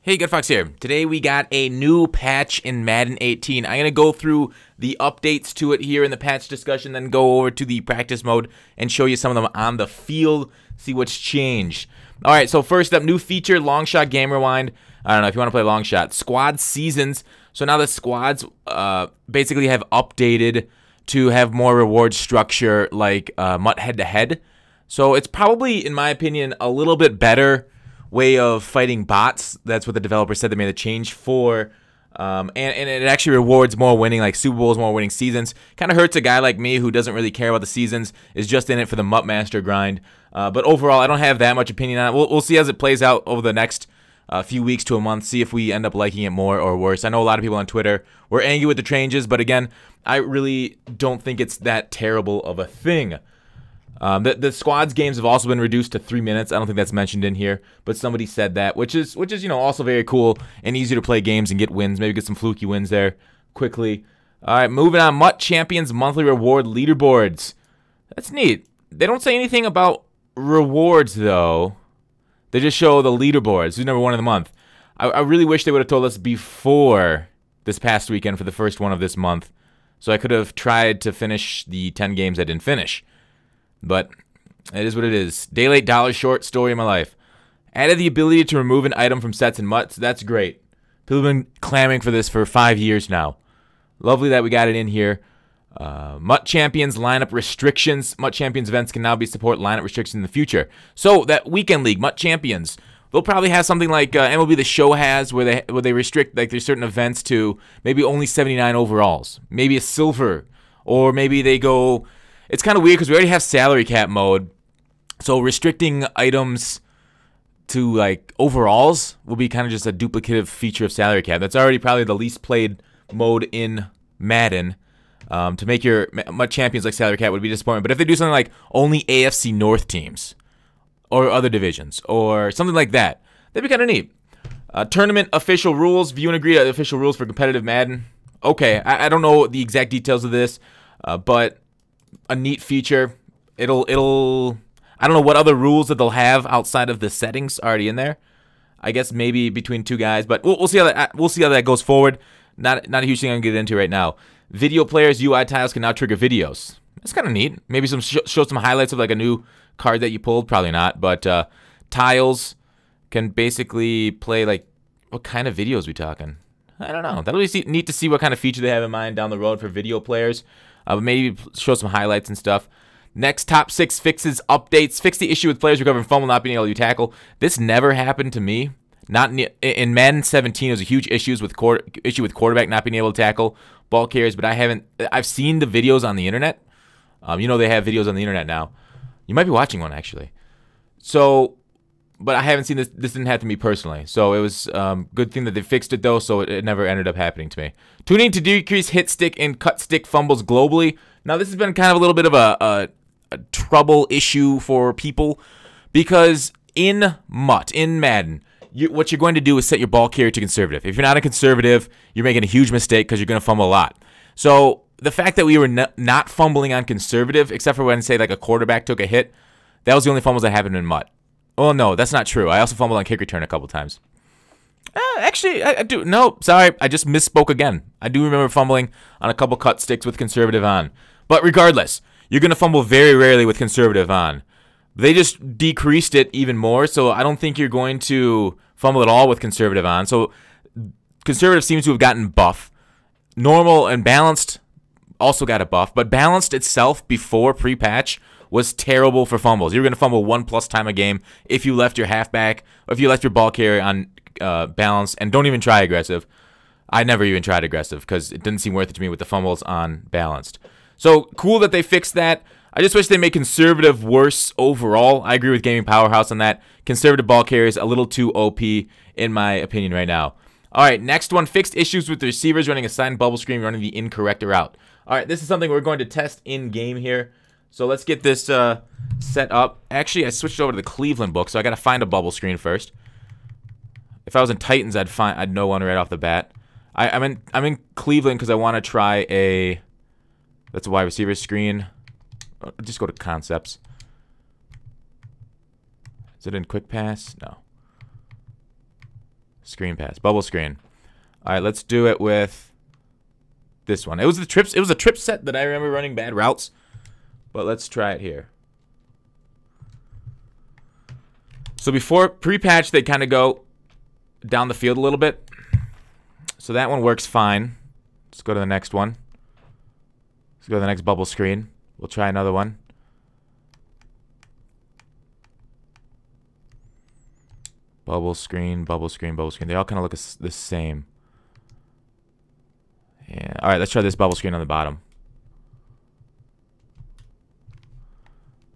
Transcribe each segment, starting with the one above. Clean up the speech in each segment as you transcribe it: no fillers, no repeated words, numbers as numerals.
Hey, Good Fox here. Today we got a new patch in Madden 18. I'm going to go through the updates to it here in the patch discussion, then go over to the practice mode and show you some of them on the field, see what's changed. All right, so first up, new feature, Longshot Game Rewind. I don't know if you want to play Longshot. Squad Seasons. So now the squads basically have updated to have more reward structure like Mutt head-to-head. So it's probably, in my opinion, a little bit better way of fighting bots. That's what the developer said they made a change for. And it actually rewards more winning, like Super Bowls, more winning seasons. Kind of hurts a guy like me who doesn't really care about the seasons, is just in it for the Mutt Master grind. But overall, I don't have that much opinion on it. We'll see as it plays out over the next few weeks to a month, see if we end up liking it more or worse. I know a lot of people on Twitter were angry with the changes, but again, I really don't think it's that terrible of a thing. The squads games have also been reduced to 3 minutes. I don't think that's mentioned in here, but somebody said that, which is also very cool and easier to play games and get wins. Maybe get some fluky wins there quickly. All right, moving on. Mutt Champions monthly reward leaderboards. That's neat. They don't say anything about rewards though. They just show the leaderboards. Who's number one in the month? I really wish they would have told us before this past weekend for the first one of this month, so I could have tried to finish the 10 games I didn't finish. But it is what it is. Day late, dollar short, story of my life. Added the ability to remove an item from sets and mutts. That's great. People have been clamoring for this for 5 years now. Lovely that we got it in here. Mutt Champions lineup restrictions. Mutt Champions events can now be support lineup restrictions in the future. So that weekend league, Mutt Champions, they'll probably have something like MLB The Show has, where they restrict like there's certain events to maybe only 79 overalls, maybe a silver, or maybe they go. It's kind of weird because we already have salary cap mode, so restricting items to like overalls will be kind of just a duplicative feature of salary cap. That's already probably the least played mode in Madden. To make your Mutt Champions like salary cap would be disappointing. But if they do something like only AFC North teams or other divisions or something like that, that'd be kind of neat. Tournament official rules. View and agree to the official rules for competitive Madden. Okay, I don't know the exact details of this, but a neat feature. It'll I don't know what other rules that they'll have outside of the settings already in there. I guess maybe between two guys, but we'll see how that goes forward. Not a huge thing I'm gonna get into right now. Video players UI tiles can now trigger videos. That's kind of neat. Maybe show some highlights of like a new card that you pulled. Probably not, but tiles can basically play like what kind of videos we talking? I don't know. That'll be neat to see what kind of feature they have in mind down the road for video players. But maybe show some highlights and stuff. Next, top 6 fixes, updates. Fix the issue with players recovering fumble not being able to tackle. This never happened to me. Not in Madden 17, there's a huge issue with quarterback not being able to tackle ball carriers, but I've seen the videos on the internet. They have videos on the internet now. You might be watching one, actually. So, but I haven't seen this. This didn't happen to me personally. So it was good thing that they fixed it, though, so it never ended up happening to me. Tuning to decrease hit stick and cut stick fumbles globally. Now, this has been kind of a little bit of a trouble issue for people because in Mutt, in Madden, what you're going to do is set your ball carrier to conservative. If you're not a conservative, you're making a huge mistake because you're going to fumble a lot. So the fact that we were not fumbling on conservative, except for when, say, like a quarterback took a hit, that was the only fumbles that happened in Mutt. Oh, no, that's not true. I also fumbled on kick return a couple times. Actually, I do. No, sorry. I just misspoke again. I do remember fumbling on a couple cut sticks with conservative on. But regardless, you're going to fumble very rarely with conservative on. They just decreased it even more, so I don't think you're going to fumble at all with conservative on. So conservative seems to have gotten buff. Normal and balanced also got a buff, but balanced itself before pre-patch was terrible for fumbles. You were going to fumble 1+ time a game if you left your halfback, or if you left your ball carrier on balance, and don't even try aggressive. I never even tried aggressive because it didn't seem worth it to me with the fumbles on balanced. So cool that they fixed that. I just wish they made conservative worse overall. I agree with Gaming Powerhouse on that. Conservative ball carriers a little too OP in my opinion right now. All right, next one, fixed issues with the receivers running a signed bubble screen, running the incorrect route. All right, this is something we're going to test in game here. So let's get this set up. Actually, I switched over to the Cleveland book, so I got to find a bubble screen first. If I was in Titans, I'd know one right off the bat. I'm in Cleveland because I want to try a. That's a wide receiver screen. Just go to concepts. Is it in quick pass? No. Screen pass. Bubble screen. All right, let's do it with this one. It was the trips. It was a trip set that I remember running bad routes. But let's try it here. So before pre-patch, they kind of go down the field a little bit. So that one works fine. Let's go to the next one. Let's go to the next bubble screen. We'll try another one. Bubble screen, bubble screen, bubble screen. They all kind of look the same. Yeah. All right, let's try this bubble screen on the bottom.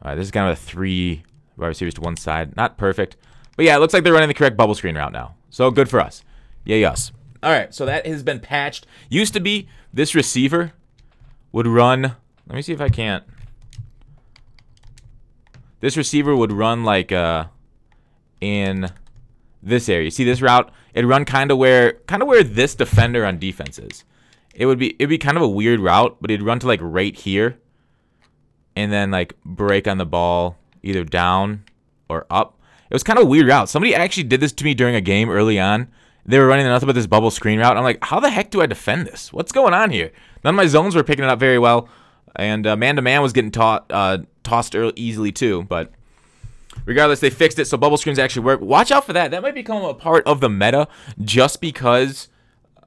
All right, this is kind of a 3 wide receivers to one side. Not perfect. But yeah, it looks like they're running the correct bubble screen route now. So good for us. Yay us. All right, so that has been patched. Used to be this receiver would run. Let me see if I can't. This receiver would run like in this area. You see this route? It'd run kind of where this defender on defense is. It'd be kind of a weird route, but it'd run to like right here, and then like break on the ball either down or up. It was kind of a weird route. Somebody actually did this to me during a game early on. They were running nothing but this bubble screen route. I'm like, how the heck do I defend this? What's going on here? None of my zones were picking it up very well, and man-to-man was getting tossed easily too. But regardless, they fixed it, so bubble screens actually work. Watch out for that. That might become a part of the meta just because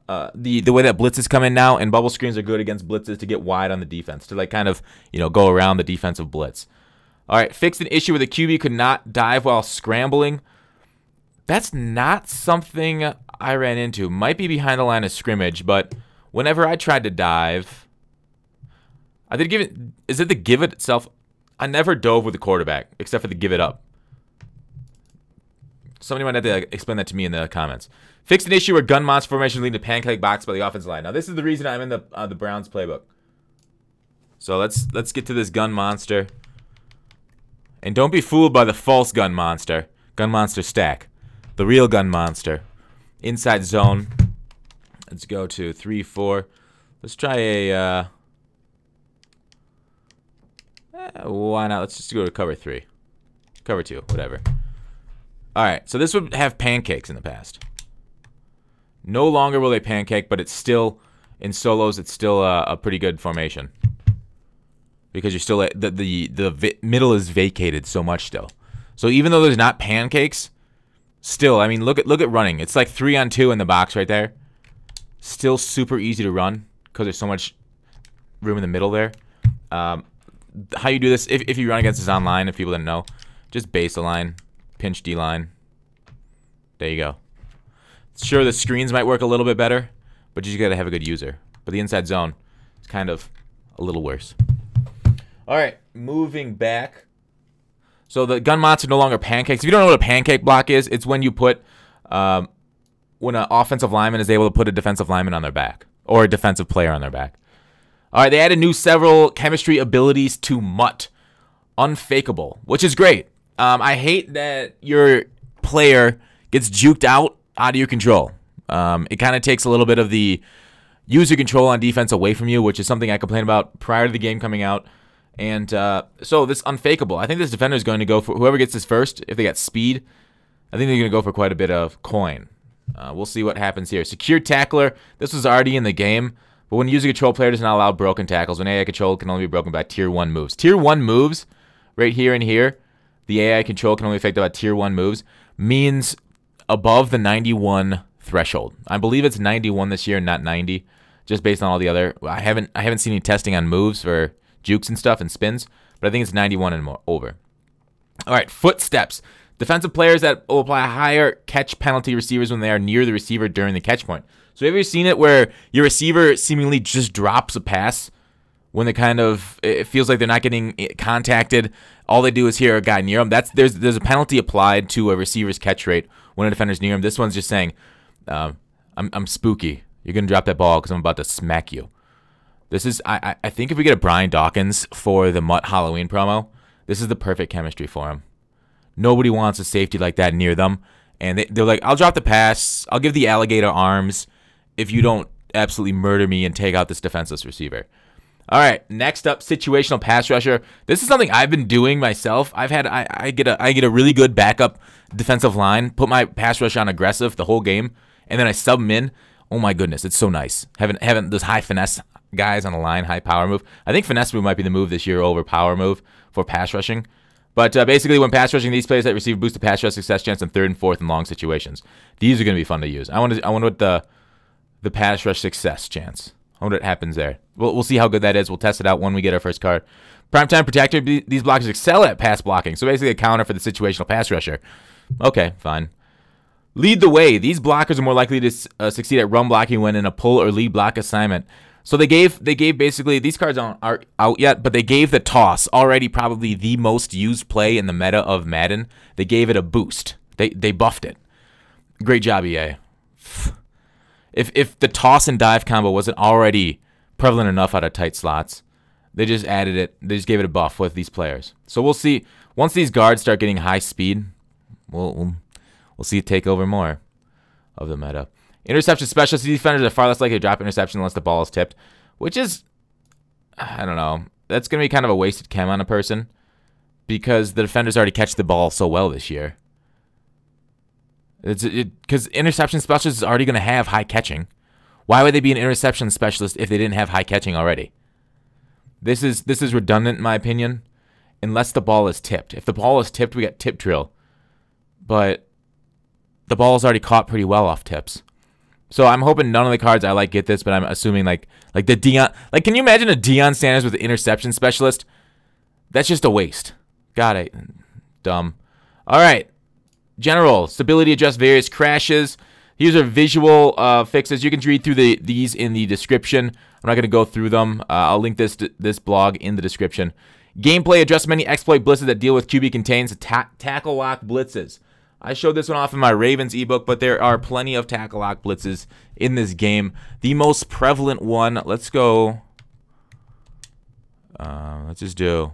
the way that blitzes come in now, and bubble screens are good against blitzes to get wide on the defense, to like kind of, you know, go around the defensive blitz. All right, fixed an issue where the QB could not dive while scrambling. That's not something I ran into. Might be behind the line of scrimmage, but whenever I tried to dive, I did give it. Is it the give it itself? I never dove with the quarterback except for the give it up. Somebody might have to explain that to me in the comments. Fixed an issue where gun monster formation leading to pancake box by the offensive line. Now this is the reason I'm in the Browns playbook. So let's get to this gun monster. And don't be fooled by the false gun monster. Gun monster stack. The real gun monster. Inside zone. Let's go to 3-4. Let's try a why not? Let's just go to cover 3. Cover 2, whatever. Alright, so this would have pancakes in the past. No longer will they pancake, but it's still, in solos, it's still a pretty good formation. Because you're still, the middle is vacated so much still. So even though there's not pancakes, still, I mean, look at running. It's like 3-on-2 in the box right there. Still super easy to run because there's so much room in the middle there. How you do this, if you run against this online, if people didn't know, just base a line, pinch D line. There you go. Sure, the screens might work a little bit better, but you just gotta have a good user. But the inside zone is kind of a little worse. All right, moving back. So the gun monster no longer pancakes. If you don't know what a pancake block is, it's when you put, when an offensive lineman is able to put a defensive lineman on their back or a defensive player on their back. All right, they added several chemistry abilities to Mutt. Unfakeable, which is great. I hate that your player gets juked out of your control. It kind of takes a little bit of the user control on defense away from you, which is something I complained about prior to the game coming out. And so this unfakeable. I think this defender is going to go for whoever gets this first. If they got speed, I think they're going to go for quite a bit of coin. We'll see what happens here. Secure tackler. This was already in the game. But when user control player does not allow broken tackles, when AI control can only be broken by tier 1 moves. Tier 1 moves, right here and here, the AI control can only affect about tier 1 moves, means above the 91 threshold. I believe it's 91 this year, not 90, just based on all the other. I haven't seen any testing on moves for jukes and stuff and spins, but I think it's 91 and more over. All right, footsteps. Defensive players that will apply a higher catch penalty receivers when they are near the receiver during the catch point. So have you ever seen it where your receiver seemingly just drops a pass when it feels like they're not getting contacted? All they do is hear a guy near them. There's a penalty applied to a receiver's catch rate when a defender's near him. This one's just saying, I'm spooky. You're gonna drop that ball because I'm about to smack you. This is I think if we get a Brian Dawkins for the Mutt Halloween promo, this is the perfect chemistry for him. Nobody wants a safety like that near them, and they're like, I'll drop the pass. I'll give the alligator arms if you don't absolutely murder me and take out this defenseless receiver. All right, next up, situational pass rusher. This is something I've been doing myself. I get a really good backup defensive line, put my pass rush on aggressive the whole game, and then I sub them in. Oh my goodness, it's so nice. Having those high finesse guys on the line, high power move. I think finesse move might be the move this year over power move for pass rushing. But basically, when pass rushing, these players that receive boosted pass rush success chance in 3rd and 4th and long situations. These are going to be fun to use. I wonder what the pass rush success chance. I wonder what happens there. We'll see how good that is. We'll test it out when we get our first card. Primetime protector. These blockers excel at pass blocking. So basically a counter for the situational pass rusher. Okay, fine. Lead the way. These blockers are more likely to succeed at run blocking when in a pull or lead block assignment. So they gave basically, these cards aren't out yet, but they gave the toss, already probably the most used play in the meta of Madden. They gave it a boost. They buffed it. Great job, EA. If the toss and dive combo wasn't already prevalent enough out of tight slots, they just added it. They just gave it a buff with these players. So we'll see. Once these guards start getting high speed, we'll see it take over more of the meta. Interception specialists. Defenders are far less likely to drop interception unless the ball is tipped, which is, I don't know. That's going to be kind of a wasted chem on a person because the defenders already catch the ball so well this year. Because interception specialist is already going to have high catching. Why would they be an interception specialist if they didn't have high catching already? This is redundant in my opinion, unless the ball is tipped. If the ball is tipped, we got tip drill. But the ball is already caught pretty well off tips. So I'm hoping none of the cards I like get this, but I'm assuming like the Deion. Like, can you imagine a Deion Sanders with an interception specialist? That's just a waste. Got it. Dumb. All right. General stability adjust various crashes. These are visual fixes. You can read through these in the description. I'm not going to go through them. I'll link this blog in the description. Gameplay adjust many exploit blitzes that deal with QB contains tackle lock blitzes. I showed this one off in my Ravens ebook, but there are plenty of tackle lock blitzes in this game. The most prevalent one, let's go. Let's just do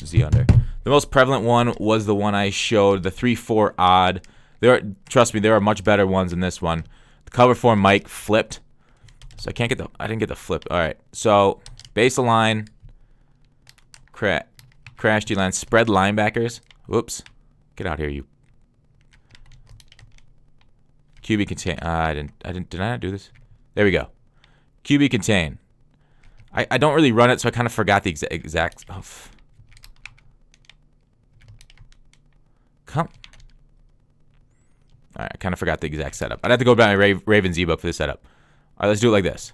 Z under. The most prevalent one was the one I showed, the 3-4 odd. Trust me, there are much better ones than this one. The cover 4 Mike flipped, so I didn't get the flip. All right, so base line, crash D line, spread linebackers. Whoops, get out here, you. QB contain. Did I not do this? There we go. QB contain. I don't really run it, so I kind of forgot the exact. Oh. Come. All right, I kind of forgot the exact setup. I'd have to go by my Ravens ebook for this setup. All right, let's do it like this.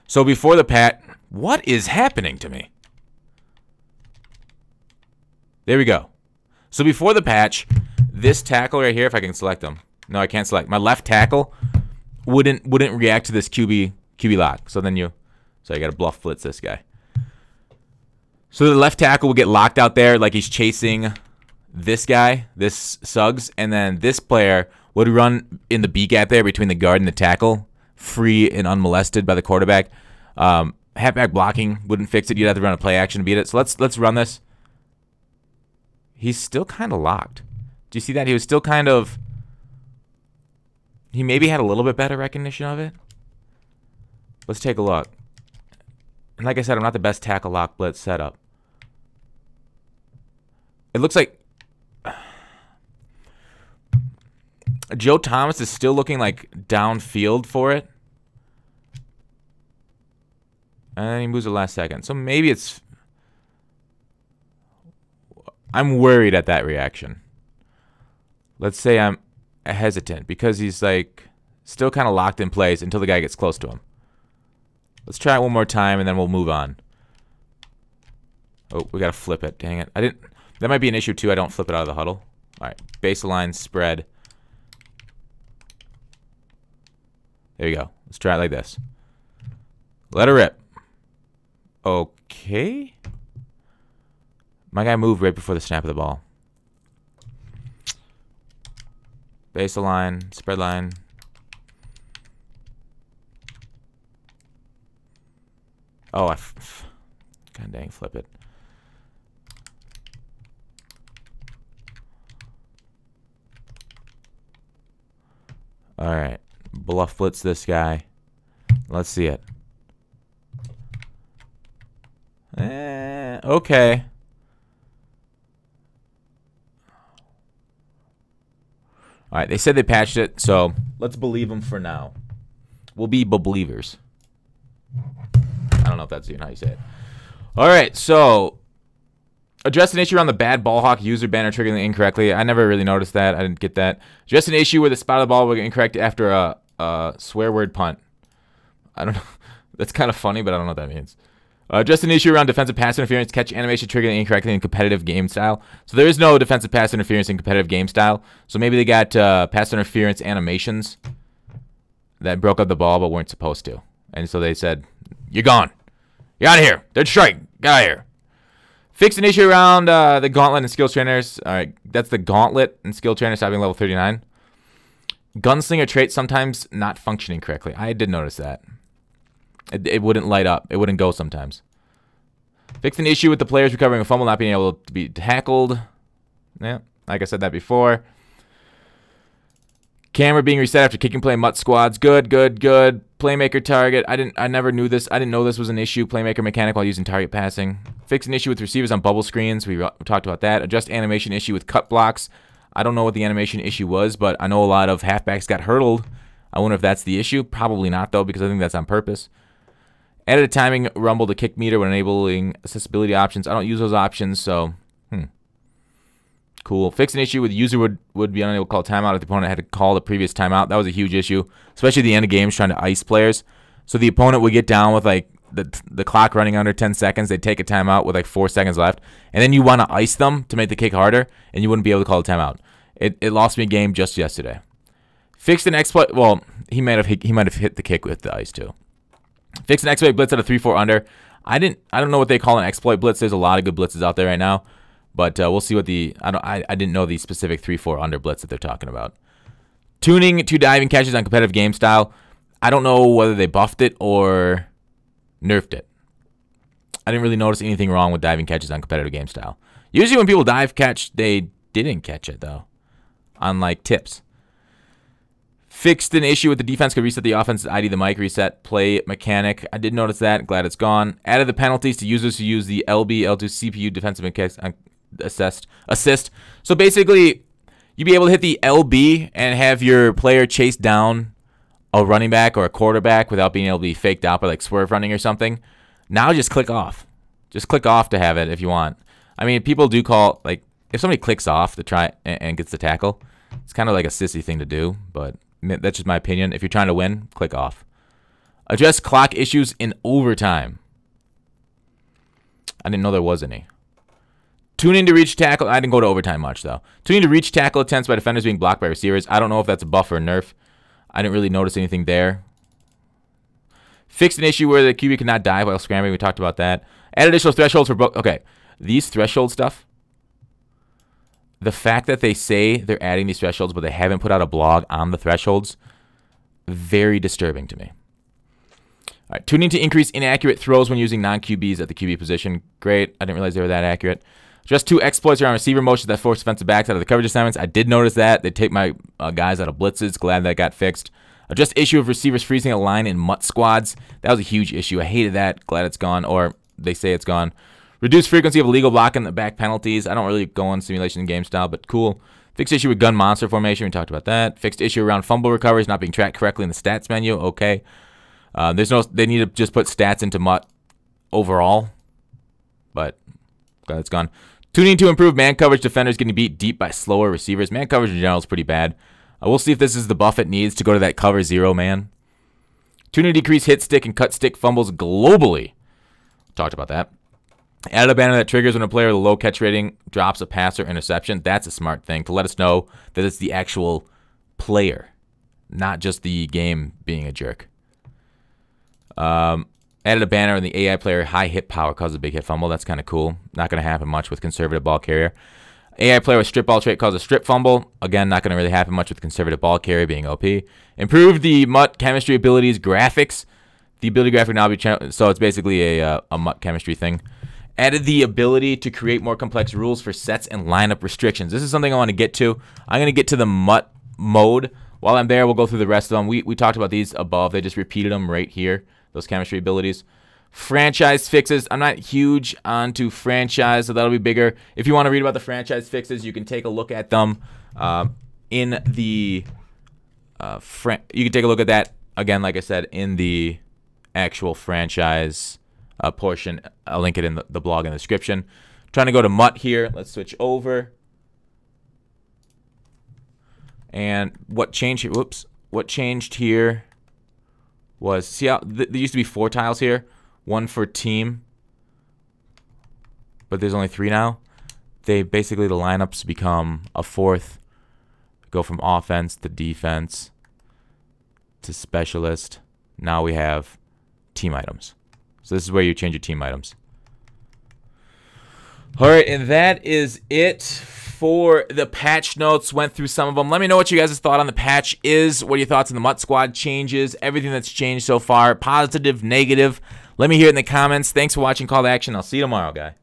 So before the pat, what is happening to me? There we go. So before the patch, this tackle right here, if I can select them. No, I can't select. My left tackle wouldn't react to this QB lock. So you got to bluff blitz this guy. So the left tackle will get locked out there like he's chasing this guy, this Suggs, and then this player would run in the B gap there between the guard and the tackle, free and unmolested by the quarterback. Halfback blocking wouldn't fix it. You'd have to run a play action to beat it. So let's run this. He's still kind of locked. Do you see that? He was still kind of. He maybe had a little bit better recognition of it. Let's take a look. And like I said, I'm not the best tackle lock blitz setup. It looks like Joe Thomas is still looking like downfield for it. And then he moves the last second. So maybe it's. I'm worried at that reaction. Let's say I'm hesitant because he's like still kind of locked in place until the guy gets close to him. Let's try it one more time and then we'll move on. Oh, we got to flip it. Dang it. That might be an issue too. I don't flip it out of the huddle. All right. Baseline spread. There you go. Let's try it like this. Let her rip. Okay. My guy moved right before the snap of the ball. Baseline, spread line. Oh, God dang, flip it. All right, bluff blitz this guy. Let's see it. Okay. All right, they said they patched it, so let's believe them for now. We'll be believers. I don't know if that's even how you say it. All right, so address an issue around the bad ball hawk user banner triggering incorrectly. I never really noticed that. I didn't get that. Address an issue where the spot of the ball was incorrect after a swear word punt. I don't know. That's kind of funny, but I don't know what that means. Just an issue around defensive pass interference, catch animation triggering incorrectly in competitive game style. So there is no defensive pass interference in competitive game style. So maybe they got pass interference animations that broke up the ball but weren't supposed to. And so they said, you're gone. You're out of here. Third strike. Get out of here. Fix an issue around the gauntlet and skill trainers. All right, that's the gauntlet and skill trainer stopping level 39. Gunslinger trait sometimes not functioning correctly. I did notice that. It wouldn't light up. It wouldn't go sometimes. Fix an issue with the players recovering a fumble not being able to be tackled. Yeah, like I said that before. Camera being reset after kicking play Mutt squads. Good, good, good. Playmaker target. I never knew this. I didn't know this was an issue. Playmaker mechanic while using target passing. Fix an issue with receivers on bubble screens. We talked about that. Adjust animation issue with cut blocks. I don't know what the animation issue was, but I know a lot of halfbacks got hurdled. I wonder if that's the issue. Probably not, though, because I think that's on purpose. Added a timing rumble to kick meter when enabling accessibility options. I don't use those options, so cool. Fix an issue with user would be unable to call timeout if the opponent had to call the previous timeout. That was a huge issue, especially at the end of games trying to ice players. So the opponent would get down with like the clock running under 10 seconds. They'd take a timeout with like 4 seconds left, and then you want to ice them to make the kick harder, and you wouldn't be able to call a timeout. It lost me a game just yesterday. Fixed an exploit. Well, he might have hit the kick with the ice too. Fix an exploit blitz at a 3-4 under. I don't know what they call an exploit blitz. There's a lot of good blitzes out there right now, but we'll see what the I didn't know the specific 3-4 under blitz that they're talking about. Tuning to diving catches on competitive game style. I don't know whether they buffed it or nerfed it. I didn't really notice anything wrong with diving catches on competitive game style. Usually when people dive catch, they didn't catch it though, on like tips. Fixed an issue with the defense, could reset the offense's ID, the mic reset play mechanic. I did notice that. Glad it's gone. Added the penalties to users who use the LB, L2 CPU defensive assist. So basically, you'd be able to hit the LB and have your player chase down a running back or a quarterback without being able to be faked out by like swerve running or something. Now just click off. Just click off to have it if you want. I mean, people do call, like, if somebody clicks off to try and gets the tackle, it's kind of like a sissy thing to do, but that's just my opinion. If you're trying to win, click off. Address clock issues in overtime. I didn't know there was any. Tuning to reach tackle. I didn't go to overtime much, though. Tuning to reach tackle attempts by defenders being blocked by receivers. I don't know if that's a buff or a nerf. I didn't really notice anything there. Fixed an issue where the QB could not dive while scrambling. We talked about that. Add additional thresholds for... Okay, these threshold stuff. The fact that they say they're adding these thresholds, but they haven't put out a blog on the thresholds, very disturbing to me. All right, tuning to increase inaccurate throws when using non-QBs at the QB position. Great. I didn't realize they were that accurate. Just 2 exploits around receiver motions that force defensive backs out of the coverage assignments. I did notice that. They take my guys out of blitzes. Glad that got fixed. Just issue of receivers freezing a line in Mutt squads. That was a huge issue. I hated that. Glad it's gone, or they say it's gone. Reduce frequency of illegal blocking the back penalties. I don't really go on simulation game style, but cool. Fixed issue with gun monster formation. We talked about that. Fixed issue around fumble recoveries not being tracked correctly in the stats menu. Okay. They need to just put stats into Mutt overall, but glad it's gone. Tuning to improve man coverage. Defenders getting beat deep by slower receivers. Man coverage in general is pretty bad. We'll see if this is the buff it needs to go to that cover 0 man. Tuning to decrease hit stick and cut stick fumbles globally. Talked about that. Added a banner that triggers when a player with a low catch rating drops a pass or interception. That's a smart thing to let us know that it's the actual player, not just the game being a jerk. Added a banner in the AI player high hit power causes a big hit fumble. That's kind of cool. Not going to happen much with conservative ball carrier. AI player with strip ball trait causes a strip fumble. Again, not going to really happen much with conservative ball carrier being OP. Improved the Mutt chemistry abilities graphics. The ability graphic now be so it's basically a Mutt chemistry thing. Added the ability to create more complex rules for sets and lineup restrictions. This is something I want to get to. I'm going to get to the Mutt mode. While I'm there, we'll go through the rest of them. We talked about these above. They just repeated them right here, those chemistry abilities. franchise fixes. I'm not huge onto franchise, so that'll be bigger. If you want to read about the franchise fixes, you can take a look at them in the you can take a look at that again, like I said, in the actual franchise portion. I'll link it in the blog in the description. Trying to go to Mutt here. Let's switch over. And what changed here? Whoops. What changed here was, see how there used to be 4 tiles here, 1 for team, but there's only 3 now. They basically, the lineups become a 4th, go from offense to defense to specialist. Now we have team items. So this is where you change your team items. All right, and that is it for the patch notes. Went through some of them. Let me know what you guys' thought on the patch is. What are your thoughts on the Mutt Squad changes? Everything that's changed so far, positive, negative. Let me hear it in the comments. Thanks for watching Call to Action. I'll see you tomorrow, guy.